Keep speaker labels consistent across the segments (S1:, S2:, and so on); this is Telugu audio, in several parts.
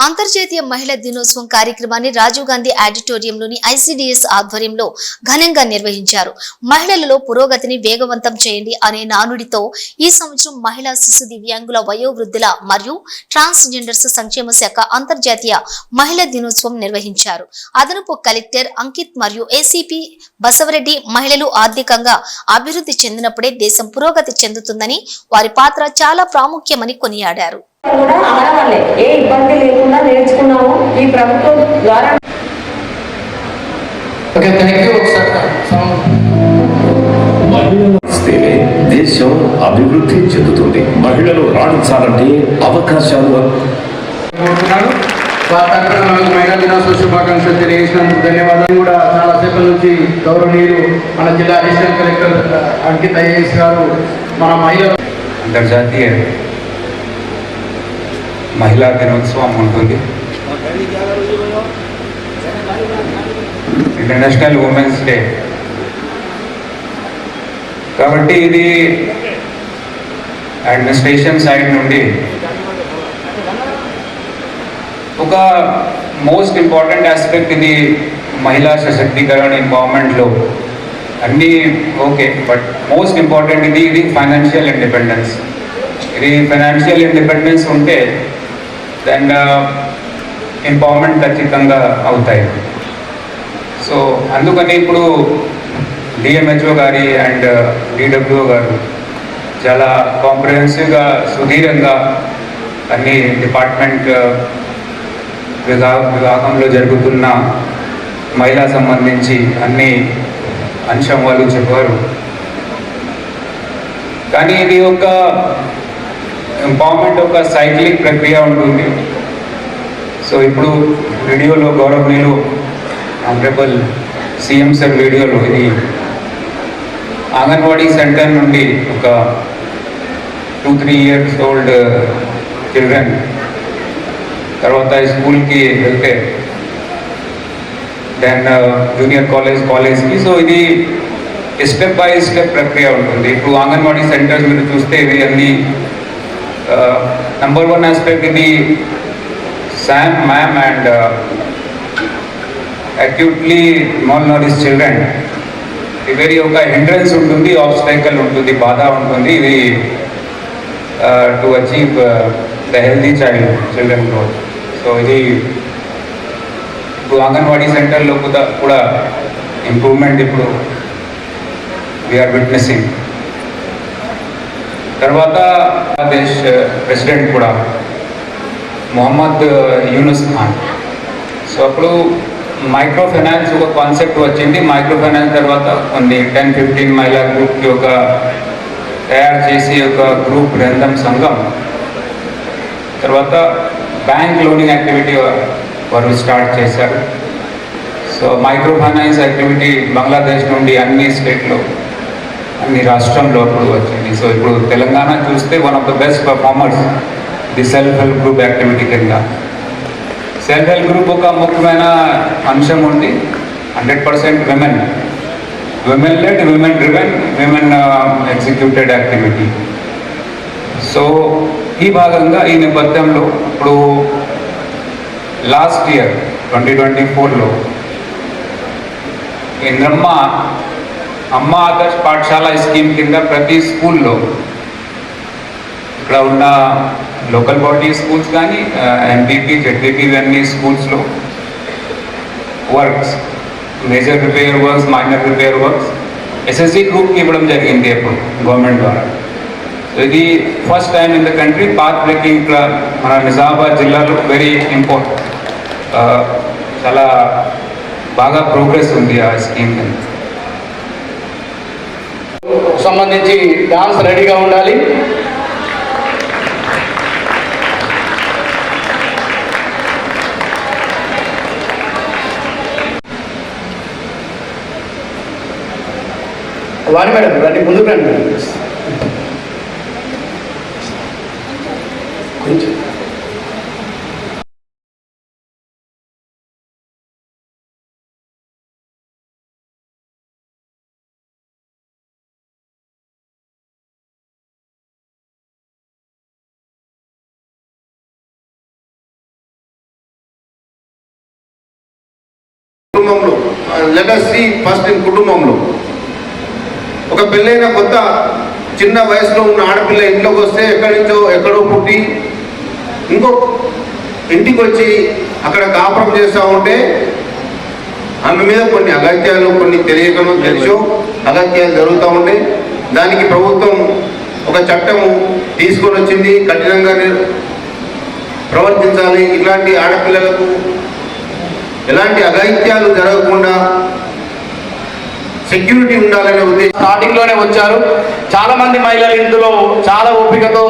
S1: అంతర్జాతీయ మహిళా దినోత్సవం కార్యక్రమాన్ని రాజీవ్ గాంధీ ఆడిటోరియంలోని ఐసిడిఎస్ ఆధ్వర్యంలో ఘనంగా నిర్వహించారు. మహిళలలో పురోగతిని వేగవంతం చేయండి అనే నానుడితో ఈ సంవత్సరం మహిళా శిశు దివ్యాంగుల వయోవృద్ధుల మరియు ట్రాన్స్జెండర్స్ సంక్షేమ శాఖ అంతర్జాతీయ మహిళా దినోత్సవం నిర్వహించారు. అదనపు కలెక్టర్ అంకిత్ మరియు ఏసీపీ బసవరెడ్డి మహిళలు ఆర్థికంగా అభివృద్ధి చెందినప్పుడే దేశం పురోగతి చెందుతుందని, వారి పాత్ర చాలా ప్రాముఖ్యమని కొనియాడారు.
S2: కూడా ఆడవాళ్ళే ఏ ఇబ్బంది లేకుండా నేర్చుకున్నాము ఈ ప్రభుత్వం ద్వారా.
S3: దేశం అభివృద్ధి చెందుతుంది. మహిళలు రాణించాలంటే అవకాశాలు.
S4: మహిళా దినోత్సవ శుభాకాంక్షలు తెలియజేసినందుకు ధన్యవాదాలు. కూడా చాలాసేపటి నుంచి గౌరవనీయులు మన జిల్లా అడిషనల్ కలెక్టర్ అంకిత్ ఐఏఎస్ గారు మన మహిళలు
S5: అంతర్జాతీయ మహిళా దినోత్సవం ఉంటుంది. ఇంటర్నేషనల్ ఉమెన్స్ డే కాబట్టి ఇది అడ్మినిస్ట్రేషన్ సైడ్ నుండి ఒక మోస్ట్ ఇంపార్టెంట్ ఆస్పెక్ట్. ఇది మహిళా సశక్తీకరణ ఎంపవర్మెంట్లో అన్నీ ఓకే, బట్ మోస్ట్ ఇంపార్టెంట్ ఇది ఫైనాన్షియల్ ఇండిపెండెన్స్. ఇది ఫైనాన్షియల్ ఇండిపెండెన్స్ ఉంటే దెన్ ఎంపవర్మెంట్ ఖచ్చితంగా అవుతాయి. సో అందుకని ఇప్పుడు డిఎంహెచ్ఓ గారి అండ్ డిడబ్ల్యూఓ గారు చాలా కాంప్రహెన్సివ్గా సుదీర్ఘంగా అన్ని డిపార్ట్మెంట్ విభాగంలో జరుగుతున్న మహిళా సంబంధించి అన్ని అంశం వాళ్ళు చెప్పారు. కానీ ఇది ఒక ఎంపవర్మెంట్ ఒక సైక్లిక్ ప్రక్రియ ఉంటుంది. సో ఇప్పుడు వీడియోలో గౌరవనీయులు ఆనరబుల్ సీఎం సార్ వీడియోలో ఇది అంగన్వాడీ సెంటర్ నుండి ఒక 2-3 years old చిల్డ్రన్ తర్వాత స్కూల్కి వెళ్తే దెన్ జూనియర్ కాలేజ్కి. సో ఇది స్టెప్ బై స్టెప్ ప్రక్రియ ఉంటుంది. ఇప్పుడు అంగన్వాడీ సెంటర్స్ మీరు చూస్తే ఇవి అన్ని నంబర్ 1 ఆస్పెక్ట్ ఇది Sam ma'am and acutely mall Norris children. ఇది ఒక హిండ్రెన్స్ ఉంటుంది, ఆబ్స్టైకల్ ఉంటుంది, బాధ ఉంటుంది. ఇది to achieve the healthy children growth. So ఇది ఇప్పుడు అంగన్వాడీ సెంటర్లో కూడా ఇంప్రూవ్మెంట్ ఇప్పుడు వీఆర్ విట్నెసింగ్. తర్వాత దేశ్ ప్రెసిడెంట్ కూడా మొహమ్మద్ యూనుస్ ఖాన్. సో అప్పుడు మైక్రో ఫైనాన్స్ ఒక కాన్సెప్ట్ వచ్చింది. మైక్రో ఫైనాన్స్ తర్వాత కొన్ని 10-15 మహిళా గ్రూప్కి ఒక తయారు చేసి ఒక గ్రూప్ బృందం సంఘం. తర్వాత బ్యాంక్ లోనింగ్ యాక్టివిటీ వారు స్టార్ట్ చేశారు. So micro finance activity Bangladesh నుండి అన్ని స్టేట్లో అన్ని రాష్ట్రంలో అప్పుడు వచ్చింది. సో ఇప్పుడు తెలంగాణ చూస్తే one of the best performers the self help group activity కింద. సెల్ఫ్ హెల్ప్ గ్రూప్ ఒక ముఖ్యమైన అంశం ఉంది. 100% women led, women driven, women executed activity. So ఈ భాగంగా ఈ నేపథ్యంలో ఇప్పుడు లాస్ట్ ఇయర్ 2024లో ఇంద్రమ్మ అమ్మ ఆదర్శ్ పాఠశాల స్కీమ్ కింద ప్రతి స్కూల్లో ఇక్కడ ఉన్న లోకల్ బాడీ స్కూల్స్ కానీ ఎంపీపీ జెడ్పీపీ అన్ని స్కూల్స్లో works, major repair works, minor repair works SSC గ్రూప్కి ఇవ్వడం జరిగింది అప్పుడు గవర్నమెంట్ ద్వారా. సో ఇది first time in the country. Path breaking ఇక్కడ మన నిజామాబాద్ జిల్లాలో వెరీ ఇంపార్టెంట్, చాలా బాగా ప్రోగ్రెస్ ఉంది ఆ స్కీమ్ కింద.
S4: సంబంధించి డాన్స్ రెడీగా ఉండాలి. వారి మేడం రండి, ముందుకు రండి కొంచెం.
S6: కుటుంబంలో లెటస్ సి ఫస్ట్ ఇన్ కుటుంబంలో ఒక పెళ్ళైన కొత్త చిన్న వయసులో ఉన్న ఆడపిల్ల ఇంట్లోకి వస్తే ఎక్కడి నుంచో ఎక్కడో పుట్టి ఇంకో ఇంటికి వచ్చి అక్కడ కాపురం చేస్తూ ఉంటే ఆమె మీద కొన్ని అగత్యాలు, కొన్ని తెలియకనో తెలుసో అగత్యాలు జరుగుతూ ఉంటాయి. దానికి ప్రభుత్వం ఒక చట్టము తీసుకొని వచ్చింది, కఠినంగా ప్రవర్తించాలి. ఇలాంటి ఆడపిల్లలకు ఎలాంటి అగత్యాలు జరగకుండా సెక్యూరిటీ ఉండాలనే ఉద్దేశం.
S4: స్టార్టింగ్ లోనే వచ్చారు. చాలా మంది మహిళలు ఇందులో చాలా ఓపికతో,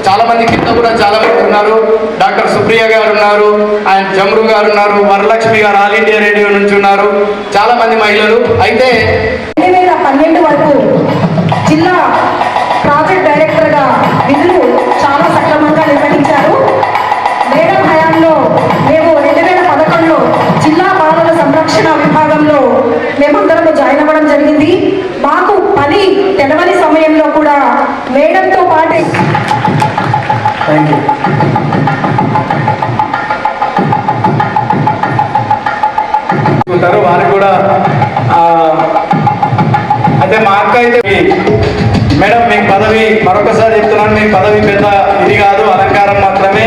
S4: చాలా మంది కింద కూడా చాలా మంది ఉన్నారు. డాక్టర్ సుప్రియ గారు ఉన్నారు, ఆయన జమ్రు గారు ఉన్నారు, వరలక్ష్మి గారు ఆల్ ఇండియా రేడియో నుంచి ఉన్నారు, చాలా మంది మహిళలు. అయితే
S7: 2012 వరకు జిల్లా ప్రాజెక్ట్ డైరెక్టర్గా విధులు చాలా సక్రమంగా నిర్వహించారు. మేడం హయాంలో మేము 2011లో జిల్లా బాలల సంరక్షణ విభాగంలో మేమందరము జాయిన్ అవ్వడం జరిగింది. మాకు పని తెలవని సమయంలో కూడా మేడంతో పాటే
S4: ఉంటారు వారు కూడా. అయితే మా అక్క అయితే మేడం మీ పదవి మరొకసారి చెప్తున్నాను, మీ పదవి పెద్ద ఇది కాదు, అలంకారం మాత్రమే.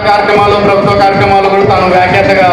S4: కార్యక్రమాలు, ప్రభుత్వ కార్యక్రమాలు కూడా తాను వ్యాఖ్యాతగా